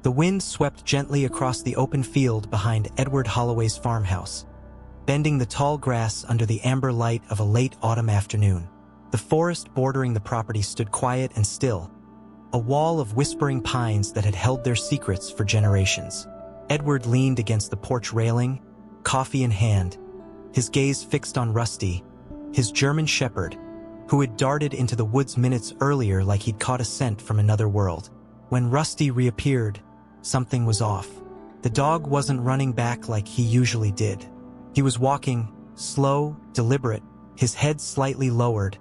The wind swept gently across the open field behind Edward Holloway's farmhouse, bending the tall grass under the amber light of a late autumn afternoon. The forest bordering the property stood quiet and still, a wall of whispering pines that had held their secrets for generations. Edward leaned against the porch railing, coffee in hand, his gaze fixed on Rusty, his German shepherd, who had darted into the woods minutes earlier like he'd caught a scent from another world. When Rusty reappeared, something was off. The dog wasn't running back like he usually did. He was walking, slow, deliberate, his head slightly lowered,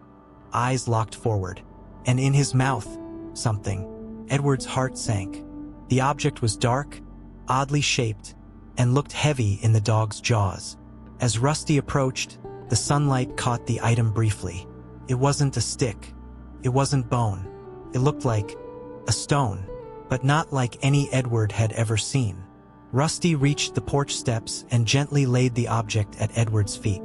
eyes locked forward. And in his mouth, something. Edward's heart sank. The object was dark, oddly shaped, and looked heavy in the dog's jaws. As Rusty approached, the sunlight caught the item briefly. It wasn't a stick. It wasn't bone. It looked like a stone, but not like any Edward had ever seen. Rusty reached the porch steps and gently laid the object at Edward's feet.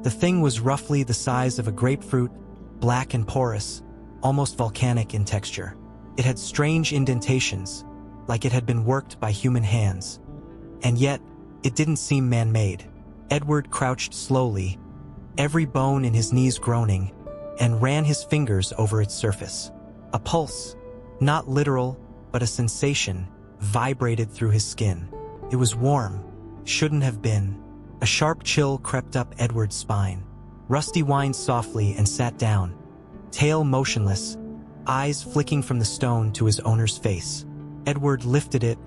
The thing was roughly the size of a grapefruit, black and porous, almost volcanic in texture. It had strange indentations, like it had been worked by human hands. And yet, it didn't seem man-made. Edward crouched slowly, every bone in his knees groaning, and ran his fingers over its surface. A pulse, not literal, but a sensation, vibrated through his skin. It was warm, shouldn't have been. A sharp chill crept up Edward's spine. Rusty whined softly and sat down, tail motionless, eyes flicking from the stone to his owner's face. Edward lifted it,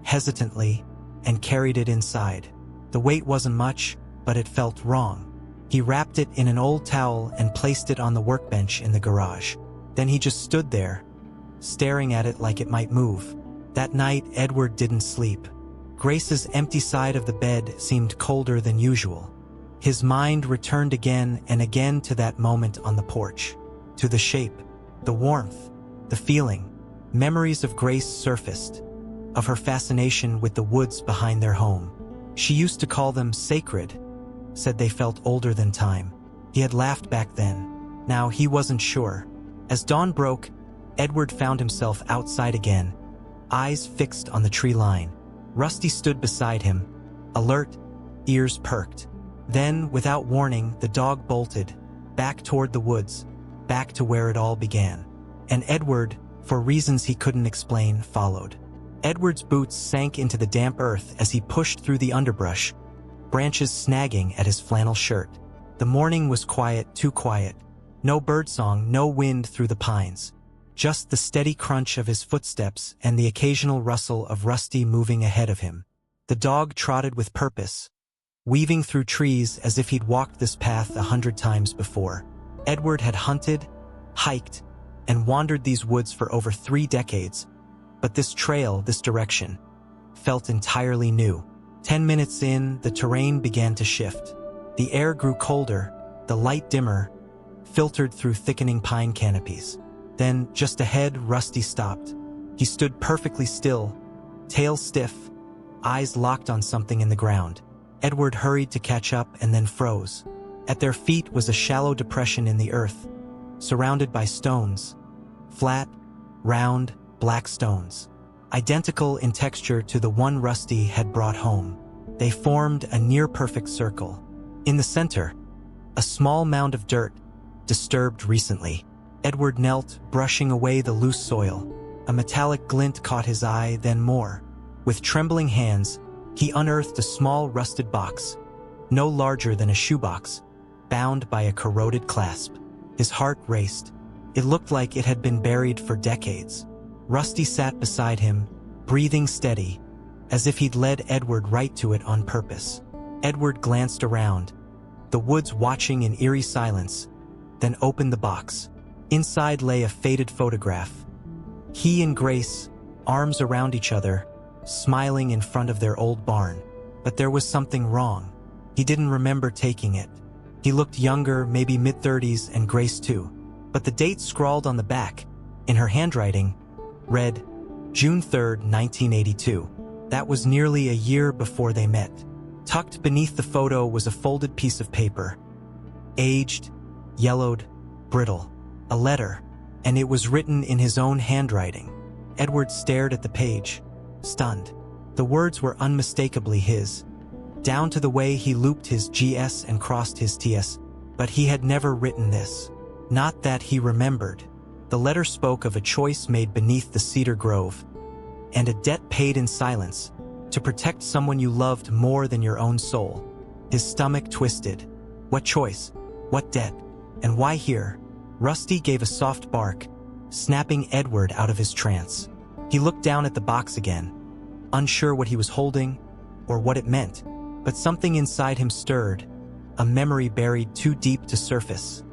hesitantly, and carried it inside. The weight wasn't much, but it felt wrong. He wrapped it in an old towel and placed it on the workbench in the garage. Then he just stood there, staring at it like it might move. That night, Edward didn't sleep. Grace's empty side of the bed seemed colder than usual. His mind returned again and again to that moment on the porch, to the shape, the warmth, the feeling. Memories of Grace surfaced, of her fascination with the woods behind their home. She used to call them sacred, said they felt older than time. He had laughed back then. Now he wasn't sure. As dawn broke, Edward found himself outside again, eyes fixed on the tree line. Rusty stood beside him, alert, ears perked. Then, without warning, the dog bolted, back toward the woods, back to where it all began. And Edward, for reasons he couldn't explain, followed. Edward's boots sank into the damp earth as he pushed through the underbrush, branches snagging at his flannel shirt. The morning was quiet, too quiet. No birdsong, no wind through the pines. Just the steady crunch of his footsteps and the occasional rustle of Rusty moving ahead of him. The dog trotted with purpose, weaving through trees as if he'd walked this path 100 times before. Edward had hunted, hiked, and wandered these woods for over 3 decades, but this trail, this direction, felt entirely new. 10 minutes in, the terrain began to shift. The air grew colder, the light dimmer, filtered through thickening pine canopies. Then, just ahead, Rusty stopped. He stood perfectly still, tail stiff, eyes locked on something in the ground. Edward hurried to catch up and then froze. At their feet was a shallow depression in the earth, surrounded by stones. Flat, round, black stones, identical in texture to the one Rusty had brought home. They formed a near-perfect circle. In the center, a small mound of dirt, disturbed recently. Edward knelt, brushing away the loose soil. A metallic glint caught his eye, then more. With trembling hands, he unearthed a small rusted box, no larger than a shoebox, bound by a corroded clasp. His heart raced. It looked like it had been buried for decades. Rusty sat beside him, breathing steady, as if he'd led Edward right to it on purpose. Edward glanced around, the woods watching in eerie silence, then opened the box. Inside lay a faded photograph. He and Grace, arms around each other, smiling in front of their old barn. But there was something wrong. He didn't remember taking it. He looked younger, maybe mid-30s, and Grace too. But the date scrawled on the back, in her handwriting, read, June 3rd, 1982. That was nearly a year before they met. Tucked beneath the photo was a folded piece of paper. Aged, yellowed, brittle. A letter, and it was written in his own handwriting. Edward stared at the page, stunned. The words were unmistakably his, down to the way he looped his GS and crossed his TS, but he had never written this. Not that he remembered. The letter spoke of a choice made beneath the cedar grove, and a debt paid in silence, to protect someone you loved more than your own soul. His stomach twisted. What choice? What debt? And why here? Rusty gave a soft bark, snapping Edward out of his trance. He looked down at the box again, unsure what he was holding or what it meant, but something inside him stirred, a memory buried too deep to surface,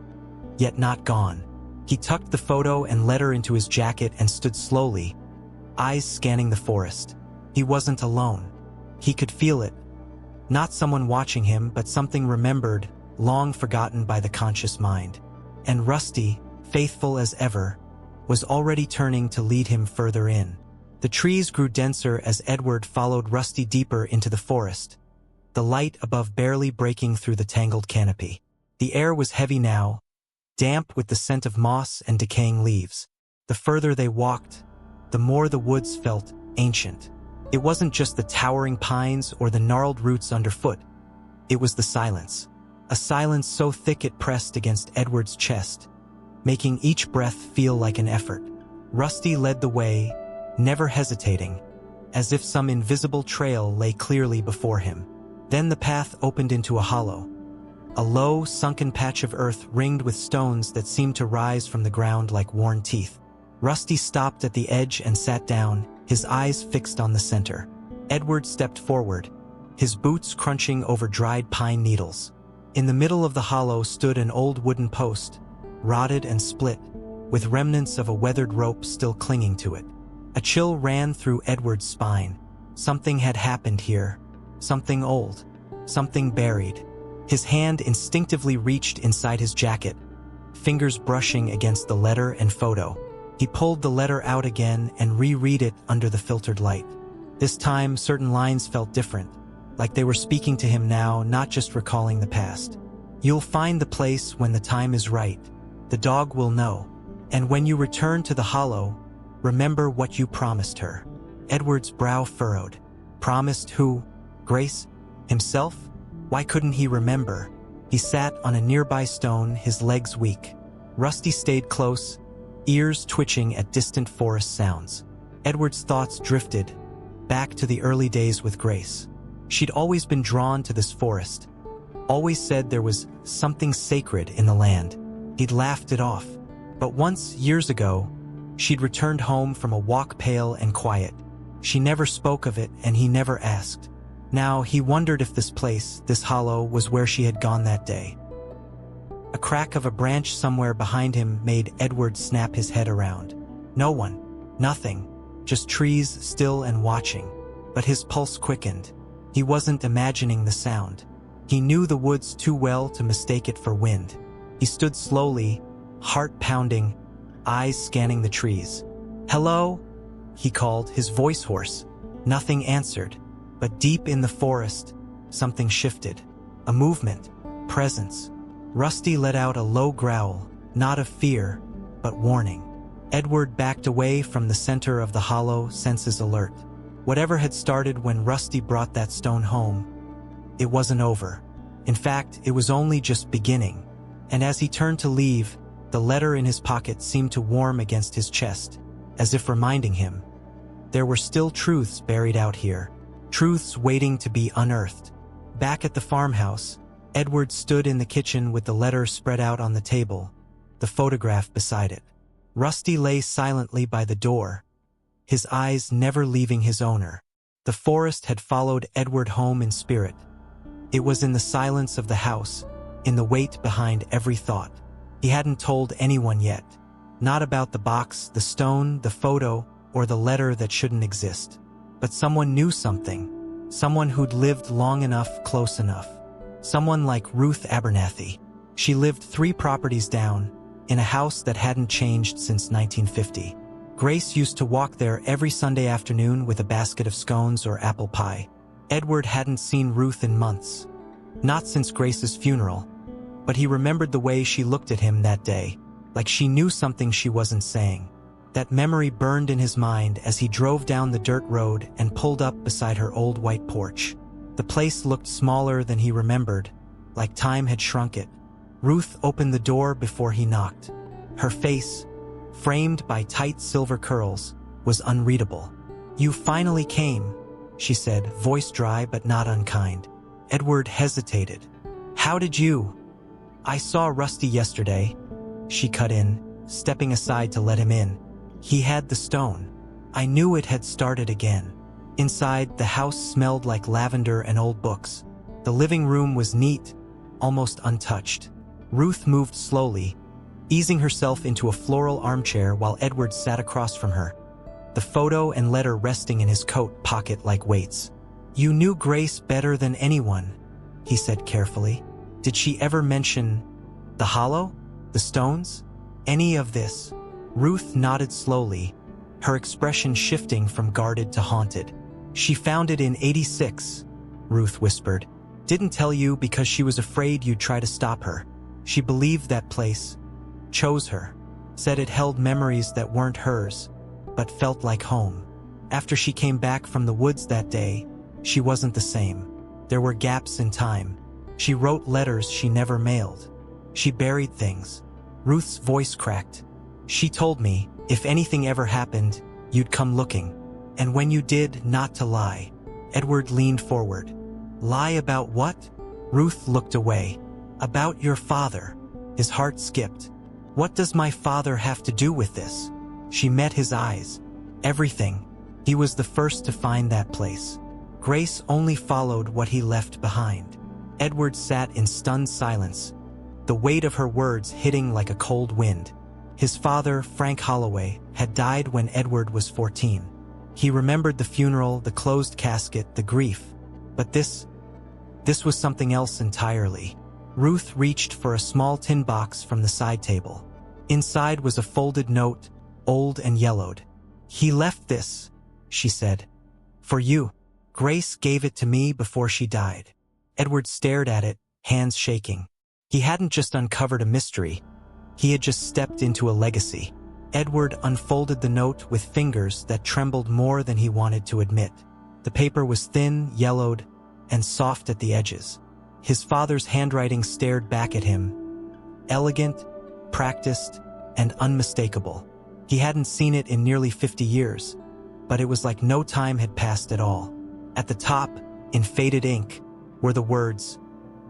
yet not gone. He tucked the photo and letter into his jacket and stood slowly, eyes scanning the forest. He wasn't alone. He could feel it. Not someone watching him, but something remembered, long forgotten by the conscious mind. And Rusty, faithful as ever, was already turning to lead him further in. The trees grew denser as Edward followed Rusty deeper into the forest, the light above barely breaking through the tangled canopy. The air was heavy now, damp with the scent of moss and decaying leaves. The further they walked, the more the woods felt ancient. It wasn't just the towering pines or the gnarled roots underfoot. It was the silence. A silence so thick it pressed against Edward's chest, making each breath feel like an effort. Rusty led the way, never hesitating, as if some invisible trail lay clearly before him. Then the path opened into a hollow, a low, sunken patch of earth ringed with stones that seemed to rise from the ground like worn teeth. Rusty stopped at the edge and sat down, his eyes fixed on the center. Edward stepped forward, his boots crunching over dried pine needles. In the middle of the hollow stood an old wooden post, rotted and split, with remnants of a weathered rope still clinging to it. A chill ran through Edward's spine. Something had happened here. Something old. Something buried. His hand instinctively reached inside his jacket, fingers brushing against the letter and photo. He pulled the letter out again and reread it under the filtered light. This time, certain lines felt different, like they were speaking to him now, not just recalling the past. You'll find the place when the time is right. The dog will know. And when you return to the hollow, remember what you promised her. Edward's brow furrowed. Promised who? Grace? Himself? Why couldn't he remember? He sat on a nearby stone, his legs weak. Rusty stayed close, ears twitching at distant forest sounds. Edward's thoughts drifted, back to the early days with Grace. She'd always been drawn to this forest, always said there was something sacred in the land. He'd laughed it off. But once, years ago, she'd returned home from a walk pale and quiet. She never spoke of it, and he never asked. Now he wondered if this place, this hollow, was where she had gone that day. A crack of a branch somewhere behind him made Edward snap his head around. No one. Nothing. Just trees, still and watching. But his pulse quickened. He wasn't imagining the sound. He knew the woods too well to mistake it for wind. He stood slowly, heart pounding, eyes scanning the trees. "Hello?" he called, his voice hoarse. Nothing answered. But deep in the forest, something shifted. A movement. Presence. Rusty let out a low growl, not of fear, but warning. Edward backed away from the center of the hollow, senses alert. Whatever had started when Rusty brought that stone home, it wasn't over. In fact, it was only just beginning. And as he turned to leave, the letter in his pocket seemed to warm against his chest, as if reminding him, there were still truths buried out here, truths waiting to be unearthed. Back at the farmhouse, Edward stood in the kitchen with the letter spread out on the table, the photograph beside it. Rusty lay silently by the door, his eyes never leaving his owner. The forest had followed Edward home in spirit. It was in the silence of the house, in the weight behind every thought. He hadn't told anyone yet. Not about the box, the stone, the photo, or the letter that shouldn't exist. But someone knew something. Someone who'd lived long enough, close enough. Someone like Ruth Abernathy. She lived 3 properties down, in a house that hadn't changed since 1950. Grace used to walk there every Sunday afternoon with a basket of scones or apple pie. Edward hadn't seen Ruth in months. Not since Grace's funeral. But he remembered the way she looked at him that day, like she knew something she wasn't saying. That memory burned in his mind as he drove down the dirt road and pulled up beside her old white porch. The place looked smaller than he remembered, like time had shrunk it. Ruth opened the door before he knocked. Her face, framed by tight silver curls, was unreadable. "You finally came," she said, voice dry but not unkind. Edward hesitated. "How did you?" "I saw Rusty yesterday," she cut in, stepping aside to let him in. "He had the stone. I knew it had started again." Inside, the house smelled like lavender and old books. The living room was neat, almost untouched. Ruth moved slowly, easing herself into a floral armchair while Edward sat across from her, the photo and letter resting in his coat pocket like weights. "You knew Grace better than anyone," he said carefully. "Did she ever mention the hollow? The stones? Any of this?" Ruth nodded slowly, her expression shifting from guarded to haunted. "She found it in '86, Ruth whispered. "Didn't tell you because she was afraid you'd try to stop her. She believed that place, chose her, said it held memories that weren't hers, but felt like home. After she came back from the woods that day, she wasn't the same. There were gaps in time. She wrote letters she never mailed. She buried things." Ruth's voice cracked. "She told me, if anything ever happened, you'd come looking. And when you did, not to lie." Edward leaned forward. "Lie about what?" Ruth looked away. "About your father." His heart skipped. "What does my father have to do with this?" She met his eyes. "Everything. He was the first to find that place. Grace only followed what he left behind." Edward sat in stunned silence, the weight of her words hitting like a cold wind. His father, Frank Holloway, had died when Edward was 14. He remembered the funeral, the closed casket, the grief. But this was something else entirely. Ruth reached for a small tin box from the side table. Inside was a folded note, old and yellowed. "He left this," she said. "For you. Grace gave it to me before she died." Edward stared at it, hands shaking. He hadn't just uncovered a mystery. He had just stepped into a legacy. Edward unfolded the note with fingers that trembled more than he wanted to admit. The paper was thin, yellowed, and soft at the edges. His father's handwriting stared back at him, elegant, practiced, and unmistakable. He hadn't seen it in nearly 50 years, but it was like no time had passed at all. At the top, in faded ink, were the words,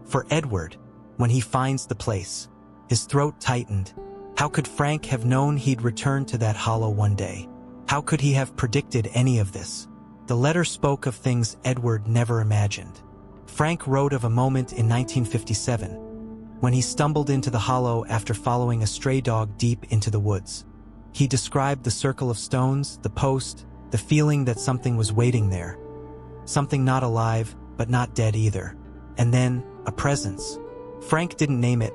"For Edward, when he finds the place." His throat tightened. How could Frank have known he'd return to that hollow one day? How could he have predicted any of this? The letter spoke of things Edward never imagined. Frank wrote of a moment in 1957, when he stumbled into the hollow after following a stray dog deep into the woods. He described the circle of stones, the post, the feeling that something was waiting there. Something not alive, but not dead either. And then, a presence. Frank didn't name it,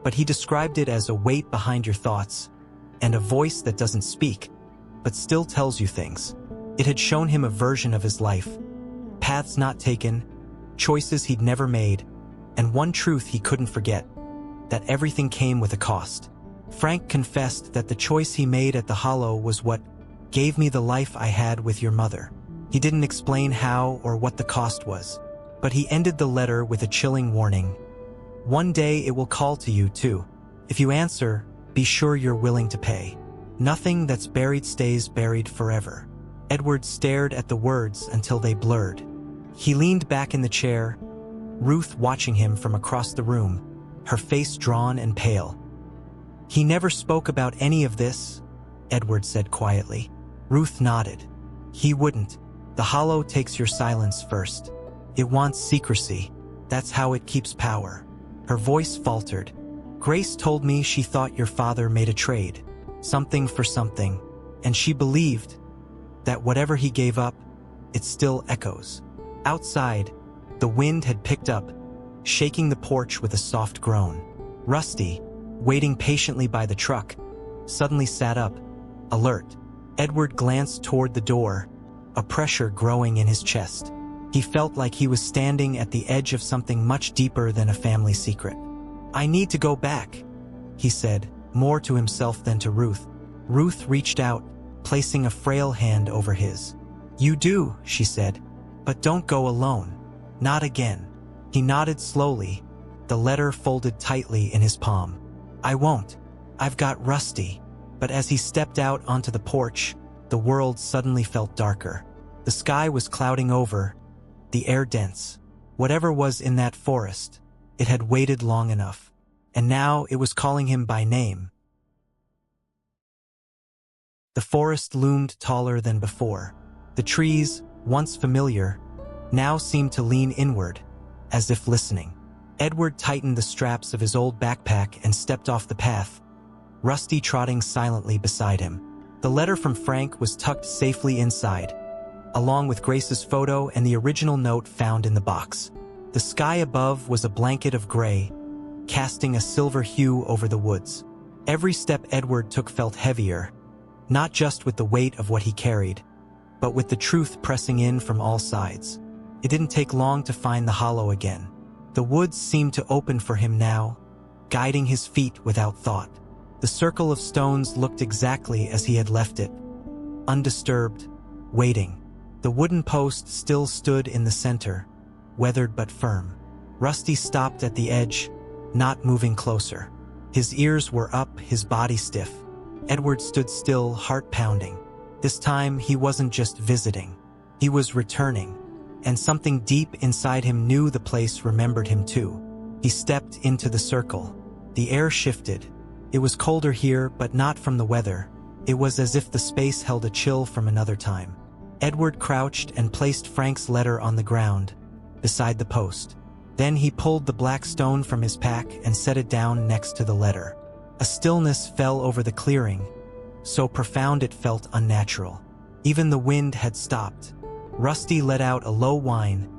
but he described it as a weight behind your thoughts, and a voice that doesn't speak, but still tells you things. It had shown him a version of his life. Paths not taken, choices he'd never made, and one truth he couldn't forget, that everything came with a cost. Frank confessed that the choice he made at the hollow was what gave me the life I had with your mother. He didn't explain how or what the cost was, but he ended the letter with a chilling warning. "One day it will call to you, too. If you answer, be sure you're willing to pay. Nothing that's buried stays buried forever." Edward stared at the words until they blurred. He leaned back in the chair, Ruth watching him from across the room, her face drawn and pale. "He never spoke about any of this," Edward said quietly. Ruth nodded. "He wouldn't. The hollow takes your silence first. It wants secrecy. That's how it keeps power." Her voice faltered. "Grace told me she thought your father made a trade, something for something, and she believed that whatever he gave up, it still echoes." Outside, the wind had picked up, shaking the porch with a soft groan. Rusty, waiting patiently by the truck, suddenly sat up, alert. Edward glanced toward the door, a pressure growing in his chest. He felt like he was standing at the edge of something much deeper than a family secret. "I need to go back," he said, more to himself than to Ruth. Ruth reached out, placing a frail hand over his. "You do," she said, "but don't go alone. Not again." He nodded slowly, the letter folded tightly in his palm. "I won't. I've got Rusty." But as he stepped out onto the porch, the world suddenly felt darker. The sky was clouding over, the air dense. Whatever was in that forest, it had waited long enough, and now it was calling him by name. The forest loomed taller than before. The trees, once familiar, now seemed to lean inward, as if listening. Edward tightened the straps of his old backpack and stepped off the path, Rusty trotting silently beside him. The letter from Frank was tucked safely inside, along with Grace's photo and the original note found in the box. The sky above was a blanket of gray, casting a silver hue over the woods. Every step Edward took felt heavier, not just with the weight of what he carried, but with the truth pressing in from all sides. It didn't take long to find the hollow again. The woods seemed to open for him now, guiding his feet without thought. The circle of stones looked exactly as he had left it, undisturbed, waiting. The wooden post still stood in the center, weathered but firm. Rusty stopped at the edge, not moving closer. His ears were up, his body stiff. Edward stood still, heart pounding. This time he wasn't just visiting. He was returning, and something deep inside him knew the place remembered him too. He stepped into the circle. The air shifted. It was colder here, but not from the weather. It was as if the space held a chill from another time. Edward crouched and placed Frank's letter on the ground, beside the post. Then he pulled the black stone from his pack and set it down next to the letter. A stillness fell over the clearing, so profound it felt unnatural. Even the wind had stopped. Rusty let out a low whine,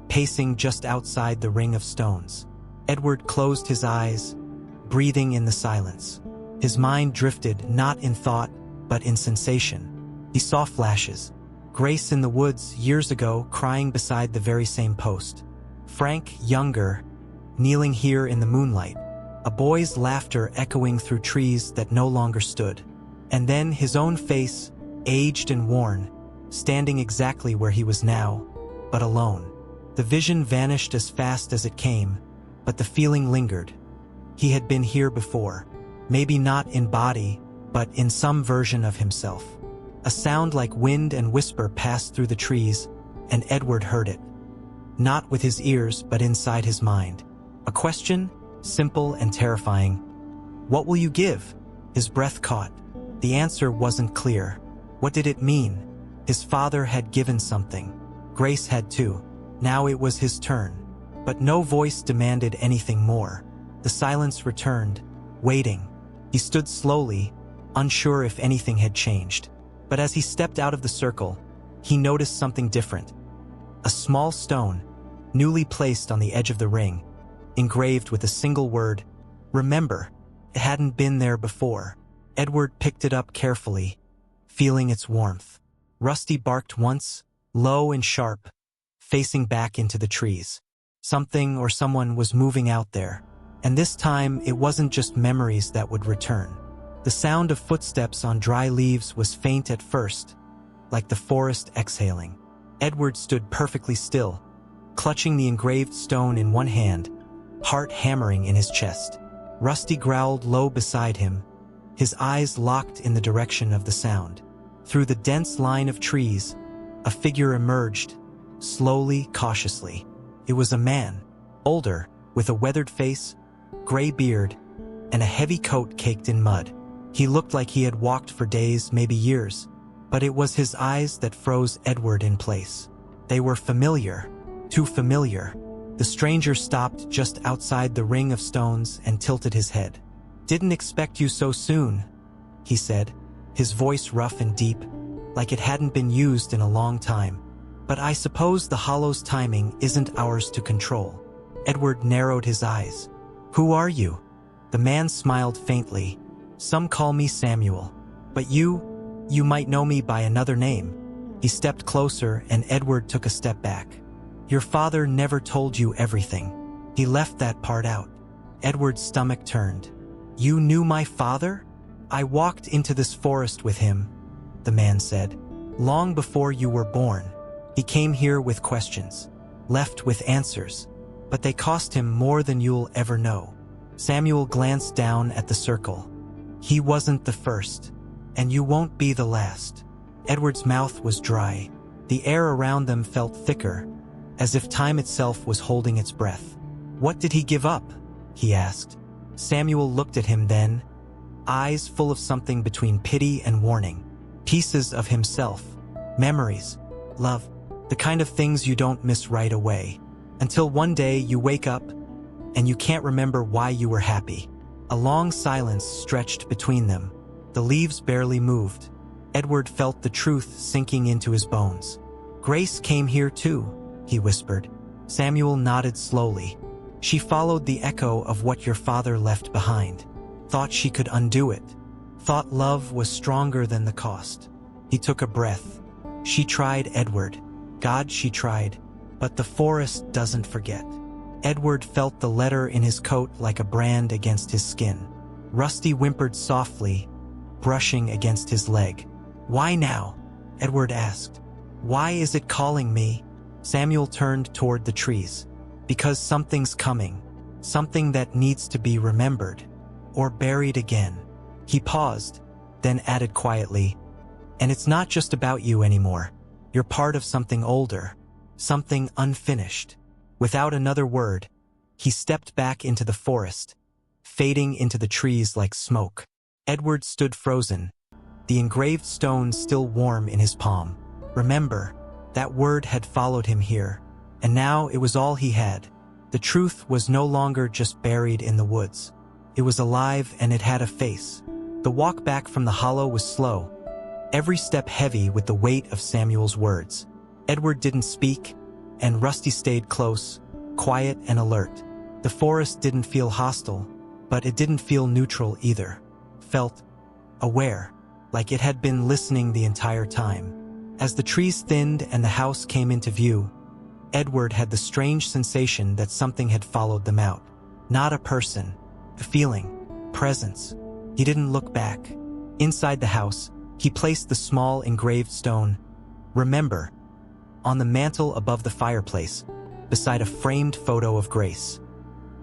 pacing just outside the ring of stones. Edward closed his eyes, breathing in the silence. His mind drifted, not in thought, but in sensation. He saw flashes. Grace in the woods years ago, crying beside the very same post. Frank, younger, kneeling here in the moonlight. A boy's laughter echoing through trees that no longer stood. And then his own face, aged and worn, standing exactly where he was now, but alone. The vision vanished as fast as it came, but the feeling lingered. He had been here before, maybe not in body, but in some version of himself. A sound like wind and whisper passed through the trees, and Edward heard it. Not with his ears, but inside his mind. A question, simple and terrifying. "What will you give?" His breath caught. The answer wasn't clear. What did it mean? His father had given something. Grace had too. Now it was his turn. But no voice demanded anything more. The silence returned, waiting. He stood slowly, unsure if anything had changed. But as he stepped out of the circle, he noticed something different. A small stone, newly placed on the edge of the ring, engraved with a single word, "Remember." It hadn't been there before. Edward picked it up carefully, feeling its warmth. Rusty barked once, low and sharp, facing back into the trees. Something or someone was moving out there. And this time, it wasn't just memories that would return. The sound of footsteps on dry leaves was faint at first, like the forest exhaling. Edward stood perfectly still, clutching the engraved stone in one hand, heart hammering in his chest. Rusty growled low beside him, his eyes locked in the direction of the sound. Through the dense line of trees, a figure emerged, slowly, cautiously. It was a man, older, with a weathered face, gray beard, and a heavy coat caked in mud. He looked like he had walked for days, maybe years, but it was his eyes that froze Edward in place. They were familiar, too familiar. The stranger stopped just outside the ring of stones and tilted his head. "Didn't expect you so soon," he said, his voice rough and deep, like it hadn't been used in a long time. "But I suppose the Hollow's timing isn't ours to control." Edward narrowed his eyes. "Who are you?" The man smiled faintly. "Some call me Samuel. But you might know me by another name." He stepped closer and Edward took a step back. "Your father never told you everything. He left that part out." Edward's stomach turned. "You knew my father?" "I walked into this forest with him," the man said. "Long before you were born. He came here with questions, left with answers, but they cost him more than you'll ever know." Samuel glanced down at the circle. "He wasn't the first, and you won't be the last." Edward's mouth was dry. The air around them felt thicker, as if time itself was holding its breath. "What did he give up?" he asked. Samuel looked at him then, eyes full of something between pity and warning. Pieces of himself, memories, love, the kind of things you don't miss right away, until one day you wake up and you can't remember why you were happy. A long silence stretched between them. The leaves barely moved. Edward felt the truth sinking into his bones. "Grace came here too," he whispered. Samuel nodded slowly. "She followed the echo of what your father left behind. Thought she could undo it. Thought love was stronger than the cost." He took a breath. "She tried, Edward. God, she tried. But the forest doesn't forget." Edward felt the letter in his coat like a brand against his skin. Rusty whimpered softly, brushing against his leg. "Why now?" Edward asked. "Why is it calling me?" Samuel turned toward the trees. "Because something's coming. Something that needs to be remembered. Or buried again." He paused, then added quietly, "And it's not just about you anymore. You're part of something older. Something unfinished." Without another word, he stepped back into the forest, fading into the trees like smoke. Edward stood frozen, the engraved stone still warm in his palm. Remember, that word had followed him here, and now it was all he had. The truth was no longer just buried in the woods. It was alive and it had a face. The walk back from the hollow was slow, every step heavy with the weight of Samuel's words. Edward didn't speak, and Rusty stayed close, quiet and alert. The forest didn't feel hostile, but it didn't feel neutral either. Felt aware, like it had been listening the entire time. As the trees thinned and the house came into view, Edward had the strange sensation that something had followed them out. Not a person, a feeling, presence. He didn't look back. Inside the house, he placed the small engraved stone, "Remember," on the mantel above the fireplace, beside a framed photo of Grace.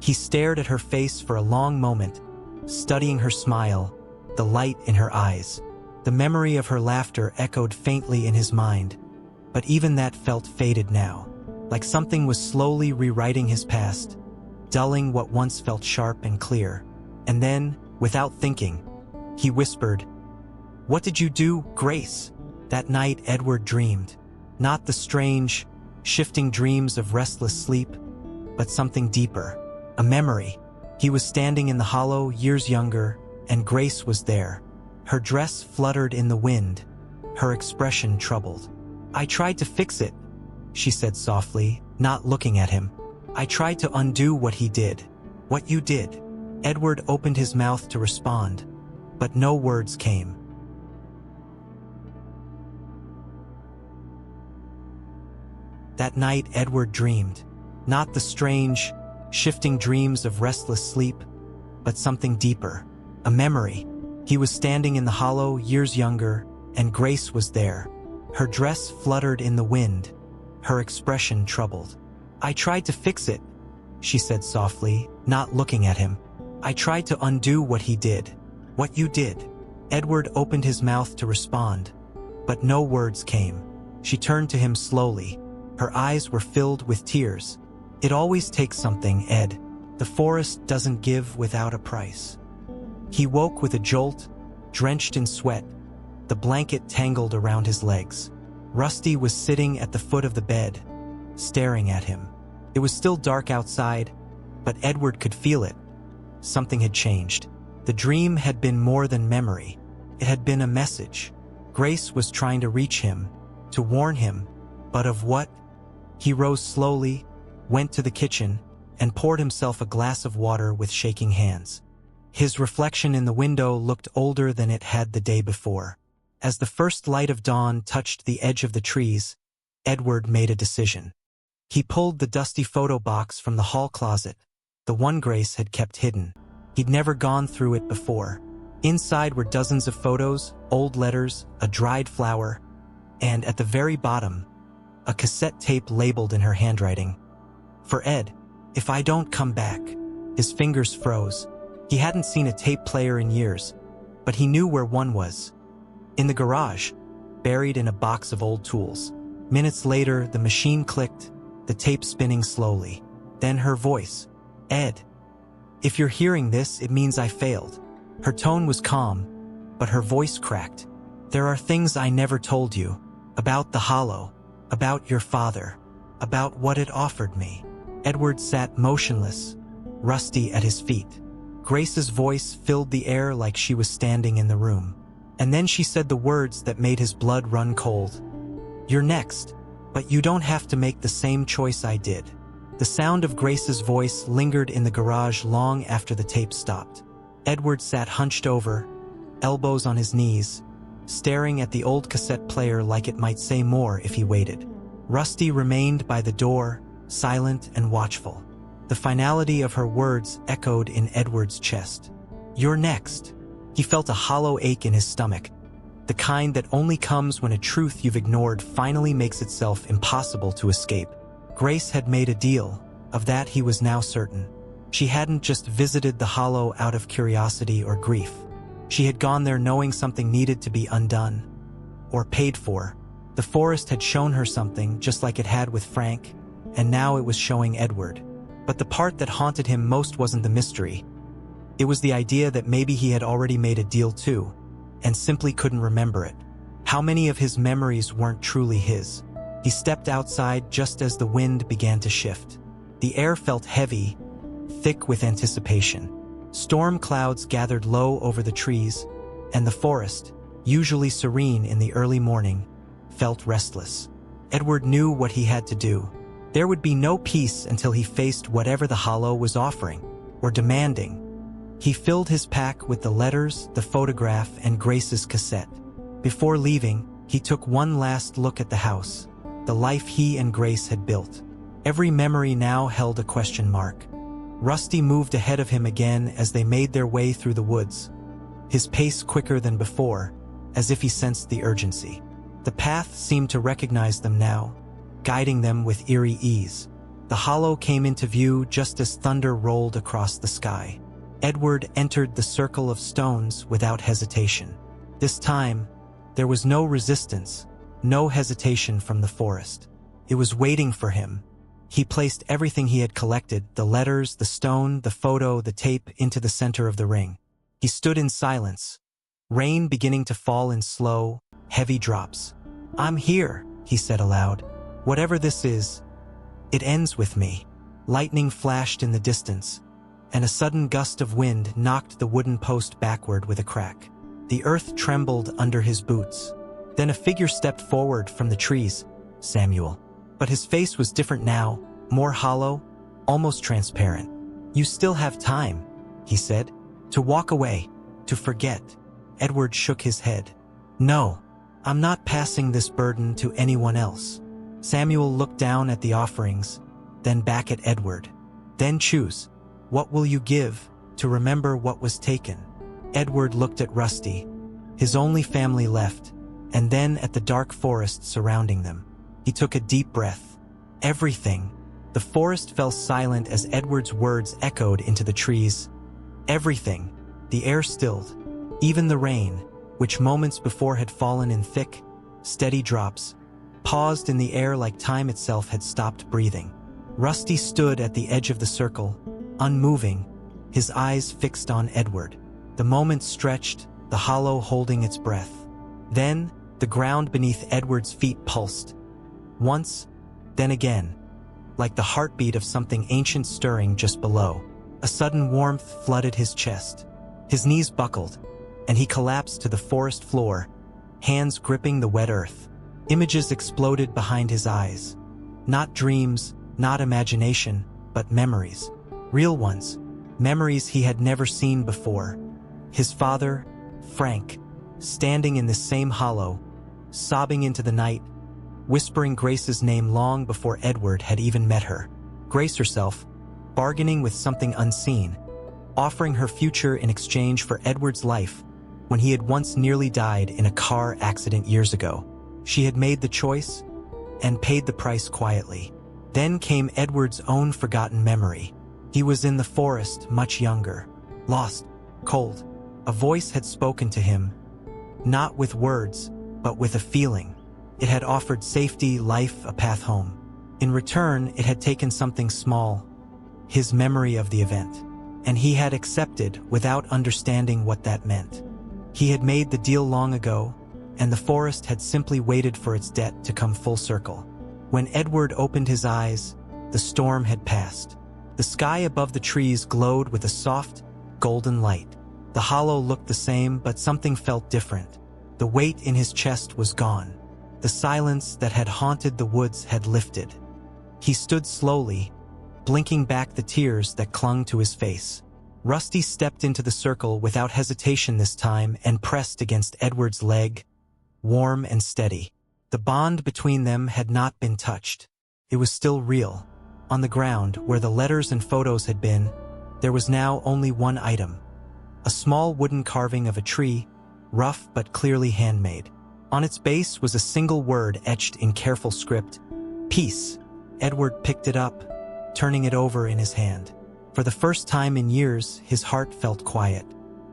He stared at her face for a long moment, studying her smile, the light in her eyes. The memory of her laughter echoed faintly in his mind, but even that felt faded now, like something was slowly rewriting his past, dulling what once felt sharp and clear. And then, without thinking, he whispered, "What did you do, Grace?" That night Edward dreamed. Not the strange, shifting dreams of restless sleep, but something deeper, a memory. He was standing in the hollow, years younger, and Grace was there. Her dress fluttered in the wind, her expression troubled. "I tried to fix it," she said softly, not looking at him. "I tried to undo what he did. What you did." Edward opened his mouth to respond, but no words came. That night Edward dreamed, not the strange, shifting dreams of restless sleep, but something deeper, a memory. He was standing in the hollow, years younger, and Grace was there. Her dress fluttered in the wind, her expression troubled. "I tried to fix it," she said softly, not looking at him. "I tried to undo what he did. What you did." Edward opened his mouth to respond, but no words came. She turned to him slowly. Her eyes were filled with tears. "It always takes something, Ed. The forest doesn't give without a price." He woke with a jolt, drenched in sweat, the blanket tangled around his legs. Rusty was sitting at the foot of the bed, staring at him. It was still dark outside, but Edward could feel it. Something had changed. The dream had been more than memory. It had been a message. Grace was trying to reach him, to warn him, but of what? He rose slowly, went to the kitchen, and poured himself a glass of water with shaking hands. His reflection in the window looked older than it had the day before. As the first light of dawn touched the edge of the trees, Edward made a decision. He pulled the dusty photo box from the hall closet, the one Grace had kept hidden. He'd never gone through it before. Inside were dozens of photos, old letters, a dried flower, and at the very bottom, a cassette tape labeled in her handwriting. For Ed, if I don't come back. His fingers froze. He hadn't seen a tape player in years, but he knew where one was. In the garage, buried in a box of old tools. Minutes later, the machine clicked, the tape spinning slowly. Then her voice. Ed, if you're hearing this, it means I failed. Her tone was calm, but her voice cracked. There are things I never told you. About the Hollow. About your father. About what it offered me. Edward sat motionless, Rusty at his feet. Grace's voice filled the air like she was standing in the room. And then she said the words that made his blood run cold. You're next, but you don't have to make the same choice I did. The sound of Grace's voice lingered in the garage long after the tape stopped. Edward sat hunched over, elbows on his knees, staring at the old cassette player like it might say more if he waited. Rusty remained by the door, silent and watchful. The finality of her words echoed in Edward's chest. You're next. He felt a hollow ache in his stomach, the kind that only comes when a truth you've ignored finally makes itself impossible to escape. Grace had made a deal. Of that he was now certain. She hadn't just visited the Hollow out of curiosity or grief. She had gone there knowing something needed to be undone. Or paid for. The forest had shown her something, just like it had with Frank, and now it was showing Edward. But the part that haunted him most wasn't the mystery. It was the idea that maybe he had already made a deal too, and simply couldn't remember it. How many of his memories weren't truly his? He stepped outside just as the wind began to shift. The air felt heavy, thick with anticipation. Storm clouds gathered low over the trees, and the forest, usually serene in the early morning, felt restless. Edward knew what he had to do. There would be no peace until he faced whatever the Hollow was offering, or demanding. He filled his pack with the letters, the photograph, and Grace's cassette. Before leaving, he took one last look at the house, the life he and Grace had built. Every memory now held a question mark. Rusty moved ahead of him again as they made their way through the woods, his pace quicker than before, as if he sensed the urgency. The path seemed to recognize them now, guiding them with eerie ease. The Hollow came into view just as thunder rolled across the sky. Edward entered the circle of stones without hesitation. This time, there was no resistance, no hesitation from the forest. It was waiting for him. He placed everything he had collected, the letters, the stone, the photo, the tape, into the center of the ring. He stood in silence, rain beginning to fall in slow, heavy drops. I'm here, he said aloud. Whatever this is, it ends with me. Lightning flashed in the distance, and a sudden gust of wind knocked the wooden post backward with a crack. The earth trembled under his boots. Then a figure stepped forward from the trees, Samuel. But his face was different now, more hollow, almost transparent. You still have time, he said, to walk away, to forget. Edward shook his head. No, I'm not passing this burden to anyone else. Samuel looked down at the offerings, then back at Edward. Then choose. What will you give to remember what was taken? Edward looked at Rusty, his only family left, and then at the dark forest surrounding them. He took a deep breath. Everything. The forest fell silent as Edward's words echoed into the trees. Everything. The air stilled. Even the rain, which moments before had fallen in thick, steady drops, paused in the air like time itself had stopped breathing. Rusty stood at the edge of the circle, unmoving, his eyes fixed on Edward. The moment stretched, the Hollow holding its breath. Then, the ground beneath Edward's feet pulsed. Once, then again, like the heartbeat of something ancient stirring just below. A sudden warmth flooded his chest. His knees buckled, and he collapsed to the forest floor, hands gripping the wet earth. Images exploded behind his eyes. Not dreams, not imagination, but memories. Real ones. Memories he had never seen before. His father, Frank, standing in the same hollow, sobbing into the night, whispering Grace's name long before Edward had even met her. Grace herself, bargaining with something unseen, offering her future in exchange for Edward's life, when he had once nearly died in a car accident years ago. She had made the choice and paid the price quietly. Then came Edward's own forgotten memory. He was in the forest, much younger, lost, cold. A voice had spoken to him, not with words, but with a feeling. It had offered safety, life, a path home. In return, it had taken something small, his memory of the event, and he had accepted without understanding what that meant. He had made the deal long ago, and the forest had simply waited for its debt to come full circle. When Edward opened his eyes, the storm had passed. The sky above the trees glowed with a soft, golden light. The hollow looked the same, but something felt different. The weight in his chest was gone. The silence that had haunted the woods had lifted. He stood slowly, blinking back the tears that clung to his face. Rusty stepped into the circle without hesitation this time and pressed against Edward's leg, warm and steady. The bond between them had not been touched. It was still real. On the ground, where the letters and photos had been, there was now only one item. A small wooden carving of a tree, rough but clearly handmade. On its base was a single word etched in careful script, "Peace." Edward picked it up, turning it over in his hand. For the first time in years, his heart felt quiet.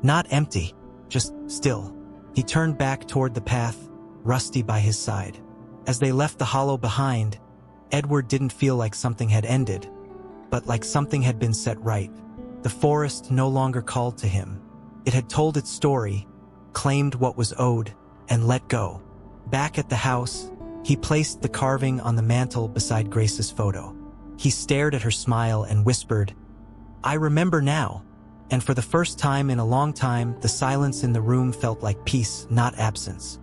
Not empty, just still. He turned back toward the path, Rusty by his side. As they left the hollow behind, Edward didn't feel like something had ended, but like something had been set right. The forest no longer called to him. It had told its story, claimed what was owed, and let go. Back at the house, he placed the carving on the mantel beside Grace's photo. He stared at her smile and whispered, "I remember now." And for the first time in a long time, the silence in the room felt like peace, not absence.